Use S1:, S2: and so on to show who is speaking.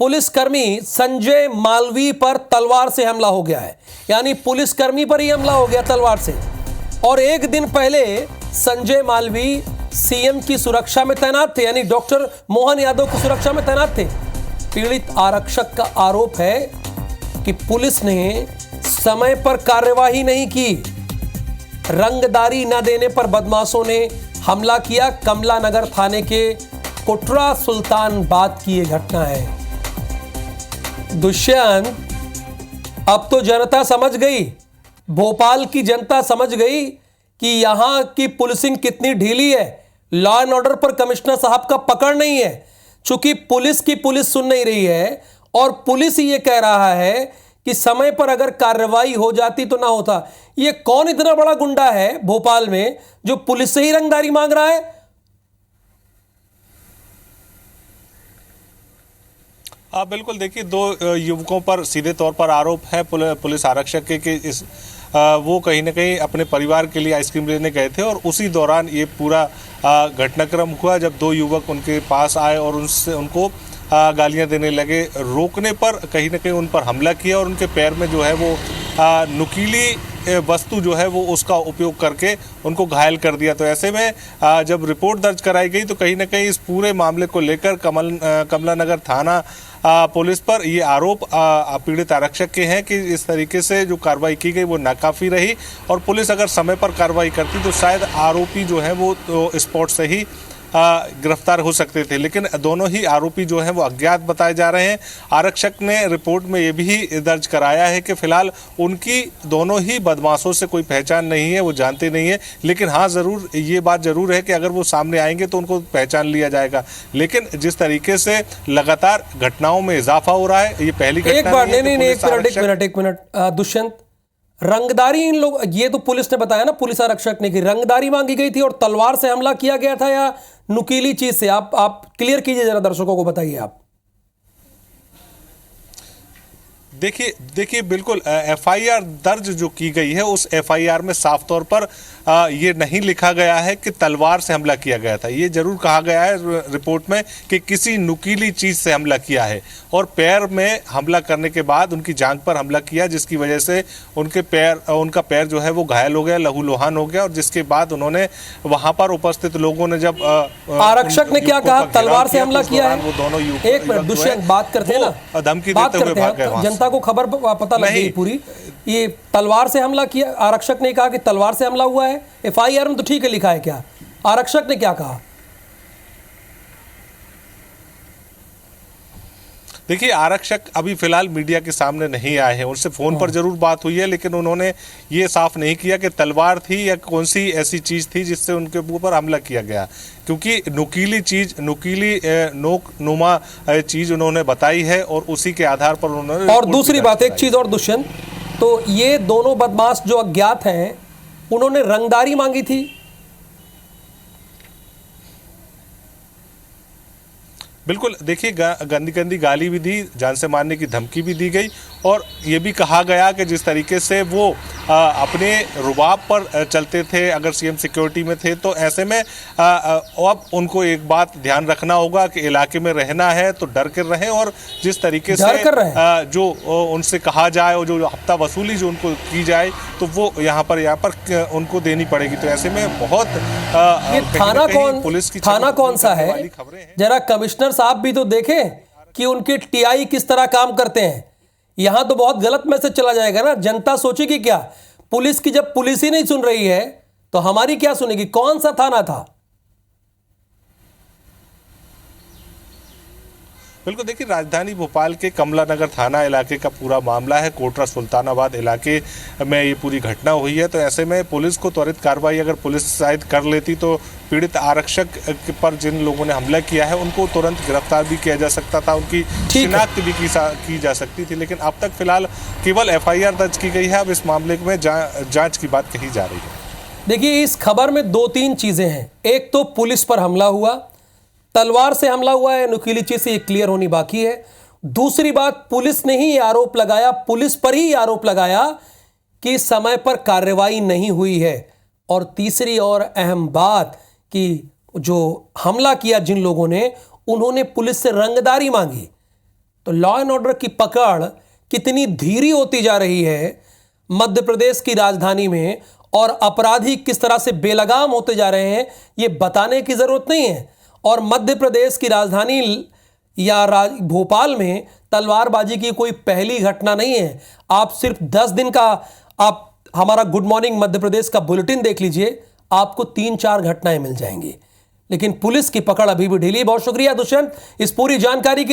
S1: पुलिसकर्मी संजय मालवी पर तलवार से हमला हो गया है। यानी पुलिसकर्मी पर ही हमला हो गया तलवार से। और एक दिन पहले संजय मालवी सीएम की सुरक्षा में तैनात थे, यानी डॉक्टर मोहन यादव की सुरक्षा में तैनात थे। पीड़ित आरक्षक का आरोप है कि पुलिस ने समय पर कार्यवाही नहीं की, रंगदारी न देने पर बदमाशों ने हमला किया। कमला नगर थाने के कोटरा सुल्तानाबाद की यह घटना है। दुष्यंत, अब तो जनता समझ गई, भोपाल की जनता समझ गई कि यहां की पुलिसिंग कितनी ढीली है। लॉ एंड ऑर्डर पर कमिश्नर साहब का पकड़ नहीं है, चूंकि पुलिस की पुलिस सुन नहीं रही है और पुलिस ही ये कह रहा है कि समय पर अगर कार्रवाई हो जाती तो ना होता। ये कौन इतना बड़ा गुंडा है भोपाल में जो पुलिस से ही रंगदारी मांग रहा है?
S2: बिल्कुल, देखिए, दो युवकों पर सीधे तौर पर आरोप है पुलिस आरक्षक के कि वो कहीं ना कहीं अपने परिवार के लिए आइसक्रीम लेने गए थे और उसी दौरान ये पूरा घटनाक्रम हुआ जब दो युवक उनके पास आए और उनको गालियां देने लगे। रोकने पर कहीं ना कहीं उन पर हमला किया और उनके पैर में जो है वो नुकीली वस्तु जो है वो उसका उपयोग करके उनको घायल कर दिया। तो ऐसे में जब रिपोर्ट दर्ज कराई गई तो कहीं ना कहीं इस पूरे मामले को लेकर कमला नगर थाना पुलिस पर ये आरोप पीड़ित आरक्षक के हैं कि इस तरीके से जो कार्रवाई की गई वो नाकाफी रही और पुलिस अगर समय पर कार्रवाई करती तो शायद आरोपी जो है वो तो स्पॉट से ही गिरफ्तार हो सकते थे। लेकिन दोनों ही आरोपी जो हैं वो अज्ञात बताए जा रहे हैं। आरक्षक ने रिपोर्ट में ये भी दर्ज कराया है कि फिलहाल उनकी दोनों ही बदमाशों से कोई पहचान नहीं है, वो जानते नहीं है। लेकिन हाँ, ज़रूर ये बात ज़रूर है कि अगर वो सामने आएंगे तो उनको पहचान लिया जाएगा। लेकिन जिस तरीके से लगातार घटनाओं में इजाफा हो रहा है, ये पहली घटना
S1: एक मिनट दुष्यंत, रंगदारी इन लोग, ये तो पुलिस ने बताया ना, पुलिस आरक्षक ने कि रंगदारी मांगी गई थी और तलवार से हमला किया गया था या नुकीली चीज से? आप क्लियर कीजिए जरा, दर्शकों को बताइए आप।
S2: देखिए बिल्कुल, एफआईआर दर्ज जो की गई है उस एफआईआर में साफ तौर पर ये नहीं लिखा गया है कि तलवार से हमला किया गया था। ये जरूर कहा गया है रिपोर्ट में कि किसी नुकीली चीज से हमला किया है और पैर में हमला करने के बाद उनकी जांघ पर हमला किया, जिसकी वजह से उनका पैर जो है वो घायल हो गया, लहूलुहान हो गया। और जिसके बाद उन्होंने वहां पर उपस्थित लोगों ने जब
S1: आरक्षक ने क्या कहा, तलवार से हमला किया है?
S2: वो दोनों
S1: एक मिनट दुष्यंत, बात करते हैं ना,
S2: धमकी देते हुए भाग गए।
S1: जनता को खबर पता लग गई पूरी। ये तलवार से हमला किया, आरक्षक ने कहा कि तलवार से हमला हुआ है। एफआईआर में तो ठीक है लिखा है, क्या आरक्षक ने क्या कहा?
S2: देखिए, आरक्षक अभी फिलहाल मीडिया के सामने नहीं आए हैं। उनसे फोन पर जरूर बात हुई है, लेकिन उन्होंने ये साफ नहीं किया कि तलवार थी या कौन सी ऐसी चीज थी जिससे उनके ऊपर हमला किया गया, क्योंकि नुकीली नोक नुमा चीज उन्होंने बताई है और उसी के आधार पर उन्होंने।
S1: और दूसरी बात, एक चीज और दुष्यंत, तो ये दोनों बदमाश जो अज्ञात हैं उन्होंने रंगदारी मांगी थी।
S2: बिल्कुल, देखिए, गंदी गाली भी दी, जान से मारने की धमकी भी दी गई और ये भी कहा गया कि जिस तरीके से वो अपने रुबाब पर चलते थे अगर सीएम सिक्योरिटी में थे, तो ऐसे में अब उनको एक बात ध्यान रखना होगा कि इलाके में रहना है तो डर कर रहें और जिस तरीके से जो उनसे कहा जाए और जो हफ्ता वसूली जो उनको की जाए तो वो यहाँ पर उनको देनी पड़ेगी। तो ऐसे में बहुत
S1: थाना कौन सा है, जरा कमिश्नर साहब भी तो देखें कि उनके टीआई किस तरह काम करते हैं। यहां तो बहुत गलत मैसेज चला जाएगा ना, जनता सोचेगी क्या? पुलिस की जब पुलिस ही नहीं सुन रही है तो हमारी क्या सुनेगी? कौन सा थाना था?
S2: बिल्कुल, देखिए, राजधानी भोपाल के कमला नगर थाना इलाके का पूरा मामला है। कोटरा सुल्तानाबाद इलाके में ये पूरी घटना हुई है। तो ऐसे में पुलिस को त्वरित कार्रवाई अगर पुलिस शायद कर लेती तो पीड़ित आरक्षक पर जिन लोगों ने हमला किया है उनको तुरंत गिरफ्तार भी किया जा सकता था, उनकी शिनाख्त भी की जा सकती थी। लेकिन अब तक फिलहाल केवल एफआईआर दर्ज की गई है। अब इस मामले में जांच की बात कही जा रही है।
S1: देखिए, इस खबर में दो तीन चीजें हैं। एक तो पुलिस पर हमला हुआ, तलवार से हमला हुआ है, नुकीली चीज से ये क्लियर होनी बाकी है। दूसरी बात, पुलिस ने ही आरोप लगाया, पुलिस पर ही आरोप लगाया कि समय पर कार्रवाई नहीं हुई है। और तीसरी और अहम बात कि जो हमला किया जिन लोगों ने, उन्होंने पुलिस से रंगदारी मांगी। तो लॉ एंड ऑर्डर की पकड़ कितनी धीरी होती जा रही है मध्य प्रदेश की राजधानी में, और अपराधी किस तरह से बेलगाम होते जा रहे हैं, ये बताने की जरूरत नहीं है। और मध्य प्रदेश की राजधानी या भोपाल में तलवारबाजी की कोई पहली घटना नहीं है। आप सिर्फ 10 दिन का आप हमारा गुड मॉर्निंग मध्य प्रदेश का बुलेटिन देख लीजिए, आपको 3-4 घटनाएं मिल जाएंगी। लेकिन पुलिस की पकड़ अभी भी ढीली। बहुत शुक्रिया दुष्यंत इस पूरी जानकारी के लिए।